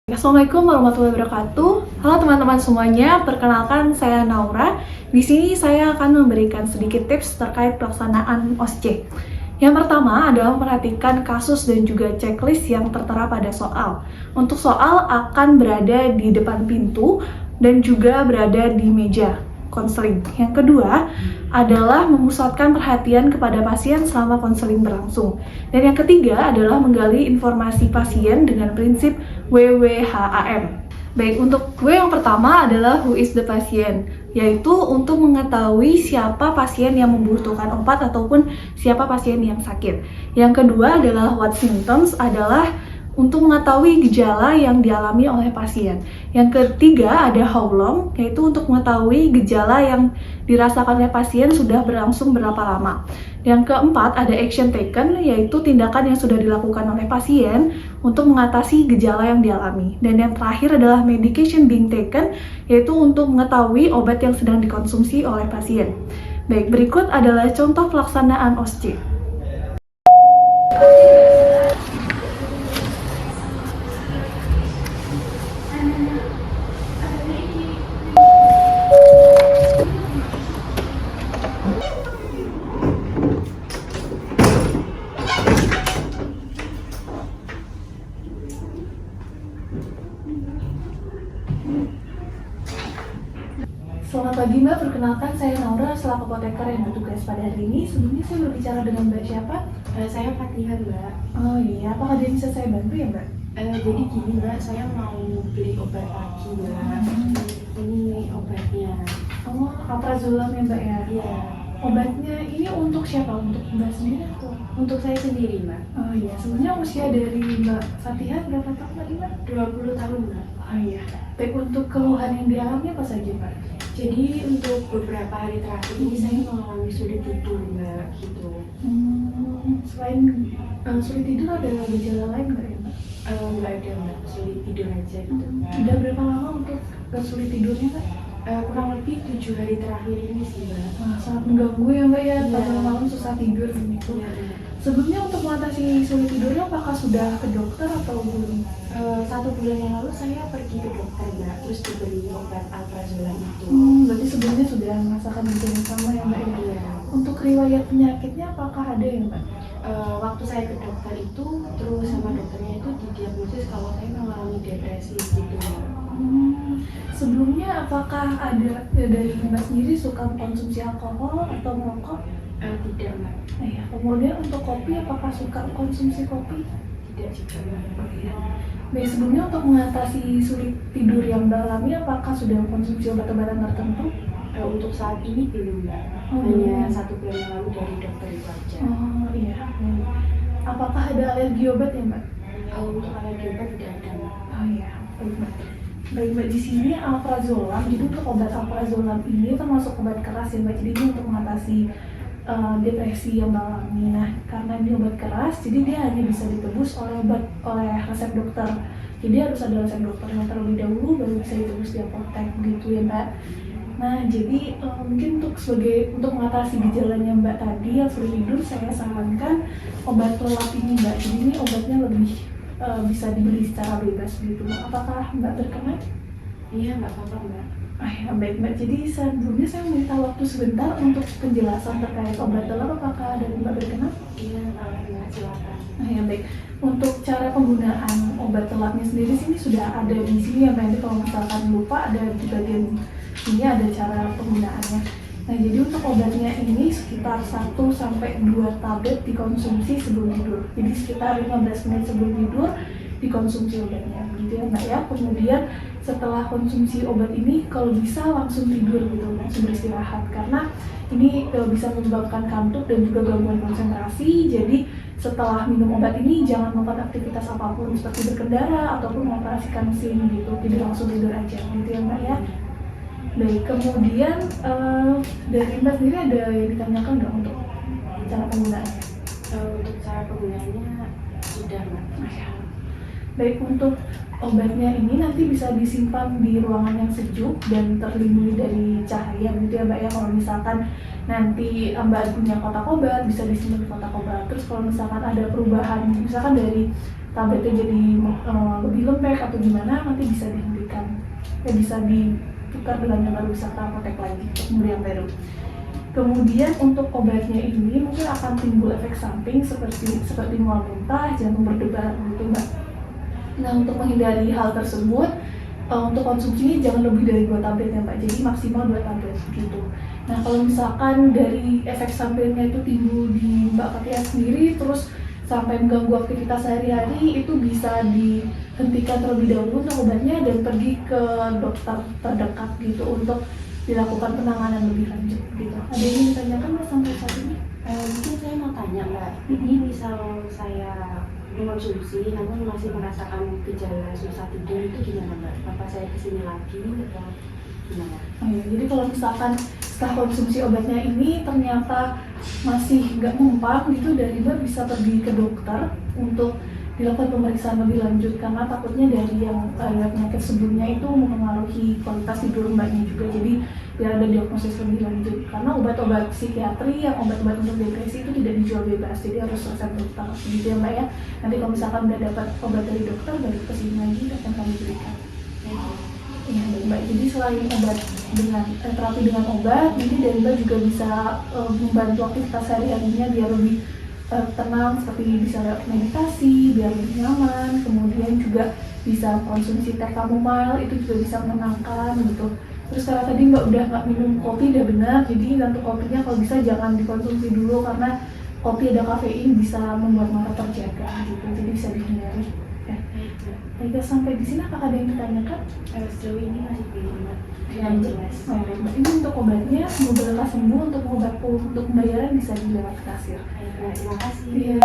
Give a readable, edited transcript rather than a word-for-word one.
Assalamualaikum warahmatullahi wabarakatuh. Halo teman-teman semuanya, perkenalkan saya Naura. Di sini saya akan memberikan sedikit tips terkait pelaksanaan OSCE. Yang pertama adalah memperhatikan kasus dan juga checklist yang tertera pada soal. Untuk soal akan berada di depan pintu dan juga berada di meja konseling. Yang kedua adalah memusatkan perhatian kepada pasien selama konseling berlangsung. Dan yang ketiga adalah menggali informasi pasien dengan prinsip WWHAM. Baik, untuk W yang pertama adalah who is the patient, yaitu untuk mengetahui siapa pasien yang membutuhkan obat ataupun siapa pasien yang sakit. Yang kedua adalah what symptoms, adalah untuk mengetahui gejala yang dialami oleh pasien. Yang ketiga ada how long, yaitu untuk mengetahui gejala yang dirasakan oleh pasien sudah berlangsung berapa lama. Yang keempat ada action taken, yaitu tindakan yang sudah dilakukan oleh pasien untuk mengatasi gejala yang dialami. Dan yang terakhir adalah medication being taken, yaitu untuk mengetahui obat yang sedang dikonsumsi oleh pasien. Baik, berikut adalah contoh pelaksanaan OSCE. Selamat pagi Mbak, perkenalkan saya Naura selaku apoteker yang bertugas pada hari ini. Sebelumnya saya berbicara dengan Mbak siapa? Saya Fatihah, Mbak. Oh iya, apakah dia bisa saya bantu ya Mbak? Jadi gini Mbak, saya mau beli obat pagi Mbak. Ini obatnya. Oh, alprazolam ya Mbak ya? Iya. Obatnya ini untuk siapa? Untuk Mbak sendiri atau? Untuk saya sendiri Mbak. Oh iya, sebenarnya usia dari Mbak Fatihah berapa tahun tadi Mbak? 20 tahun Mbak. Oh iya. Baik, untuk keluhan yang dialami apa saja Mbak? Jadi untuk beberapa hari terakhir ini saya mengalami sulit tidur Mbak, gitu. Selain sulit tidur ada gejala lain nggak ya Mbak? Nggak ada Mbak, sulit tidur aja gitu. Udah berapa lama untuk sulit tidurnya Mbak? Kurang lebih 7 hari terakhir ini sih Mbak. Wah, sangat mengganggu ya Mbak ya, Iya. pada malam susah tidur gitu. Iya, Mbak. Sebelumnya untuk mengatasi sulit tidurnya apakah sudah ke dokter atau belum? 1 bulan yang lalu saya pergi ke dokter Mbak, terus diberi obat alprazolam itu. Berarti sebelumnya sudah merasakan gejala yang sama ya Mbak ya? Iya. Untuk riwayat penyakitnya apakah ada ya Mbak? Waktu saya ke dokter itu, terus sama dokternya itu didiagnosis kalau saya mengalami depresi gitu. Sebelumnya apakah ada dari Mbak sendiri suka mengkonsumsi alkohol atau merokok? Tidak Mbak, Ya, kemudian untuk kopi apakah suka konsumsi kopi? tidak juga Mbak. Baik, sebelumnya untuk mengatasi sulit tidur yang Mbak alami apakah sudah mengkonsumsi obat-obatan tertentu? Untuk saat ini belum Mbak, Oh, hanya belum. 1 bulan yang lalu dari dokter itu aja. Oh iya. Apakah ada alergi obat ya Mbak? Untuk alergi obat tidak ada Mbak. Oh iya, baik Mbak. Baik Mbak, di sini alprazolam. Jadi untuk obat alprazolam ini termasuk obat keras ya Mbak. Jadi ini untuk mengatasi depresi yang Mbak alami. Nah, karena ini obat keras, jadi dia hanya bisa ditebus oleh resep dokter. Jadi harus ada resep dokternya terlebih dahulu baru bisa ditebus di apotek gitu ya Mbak. Nah, jadi mungkin untuk mengatasi gejalanya Mbak tadi yang sulit tidur, saya sarankan obat lelap ini Mbak. Jadi ini obatnya lebih bisa dibeli secara bebas gitu. Apakah Mbak berkenan? Iya nggak apa-apa Mbak. Ya, baik Mbak. Jadi sebelumnya saya minta waktu sebentar untuk penjelasan terkait obat lelap. Apakah dari Mbak berkenan? Iya Mbak, silakan. Ya baik. Untuk cara penggunaan obat lelapnya sendiri sini sudah ada di sini ya Mbak. Jadi kalau misalkan lupa ada di bagian ini ada cara penggunaannya. Nah, jadi untuk obatnya ini sekitar 1-2 tablet dikonsumsi sebelum tidur. Jadi sekitar 15 menit sebelum tidur dikonsumsi obatnya, gitu ya Mbak ya. Kemudian setelah konsumsi obat ini kalau bisa langsung tidur gitu, langsung beristirahat karena ini bisa menyebabkan kantuk dan juga gangguan konsentrasi. Jadi setelah minum obat ini jangan melakukan aktivitas apapun seperti berkendara ataupun mengoperasikan mesin gitu. Jadi langsung tidur aja, gitu ya Mbak ya. Baik, kemudian dari Mbak sendiri ada yang ditanyakan nggak untuk cara penggunaannya? Untuk cara penggunaannya sudah Mbak. Baik, untuk obatnya ini nanti bisa disimpan di ruangan yang sejuk dan terlindungi dari cahaya gitu ya Mbak ya. Kalau misalkan nanti Mbak punya kotak obat bisa disimpan di kotak obat. Terus kalau misalkan ada perubahan misalkan dari tabletnya jadi lebih lembek atau gimana, nanti bisa dihentikan, bisa ditukar dengan yang baru, bisa kita apotek lagi untuk membeli yang baru. Kemudian untuk obatnya ini mungkin akan timbul efek samping seperti mual muntah, jantung berdebar gitu Mbak. Nah, untuk menghindari hal tersebut, untuk konsumsi jangan lebih dari 2 tablet ya Mbak, jadi maksimal 2 tablet gitu. Nah, kalau misalkan dari efek sampingnya itu timbul di Mbak Fatia sendiri terus sampai mengganggu aktivitas sehari-hari, itu bisa dihentikan terlebih dahulu untuk obatnya dan pergi ke dokter terdekat gitu untuk dilakukan penanganan lebih lanjut gitu. Ada yang ingin ditanyakan Mbak sampai saat ini? Mungkin saya mau tanya Mbak, ini misal saya mengkonsumsi namun masih merasakan gejala susah tidur itu gimana Mbak? Apa saya kesini lagi atau gimana? Oh ya, jadi kalau misalkan setelah konsumsi obatnya ini ternyata masih nggak mempan gitu, dari Mbak bisa pergi ke dokter untuk dilakukan pemeriksaan lebih lanjut, karena takutnya dari yang penyakit sebelumnya itu mempengaruhi kualitas tidur Mbaknya juga. Jadi biar ada diagnosis lebih lanjut, karena obat-obat psikiatri yang obat-obat untuk depresi itu tidak dijual bebas, jadi harus resep dokter gitu ya Mbak ya. Nanti kalau misalkan udah dapat obat dari dokter, baru kesini lagi akan kami berikan. Iya Mbak, jadi selain obat dengan terapi dengan obat, nanti dari Mbak juga bisa membantu aktivitas sehari-harinya biar lebih tenang, seperti bisa meditasi biar lebih nyaman, kemudian juga bisa konsumsi teh chamomile, itu juga bisa menenangkan gitu. Terus karena tadi Mbak udah nggak minum kopi, udah benar, jadi untuk kopinya kalau bisa jangan dikonsumsi dulu karena kopi ada kafein, bisa membuat mata terjaga gitu, jadi bisa dihindari. Ya. Baik, sampai di sini apakah ada yang ditanyakan? Sejauh ini masih belum Mbak. Yang jelas. Mbak, ini untuk obatnya semoga lekas sembuh. Untuk obat untuk pembayaran bisa dilewat kasir. Terima kasih. Iya.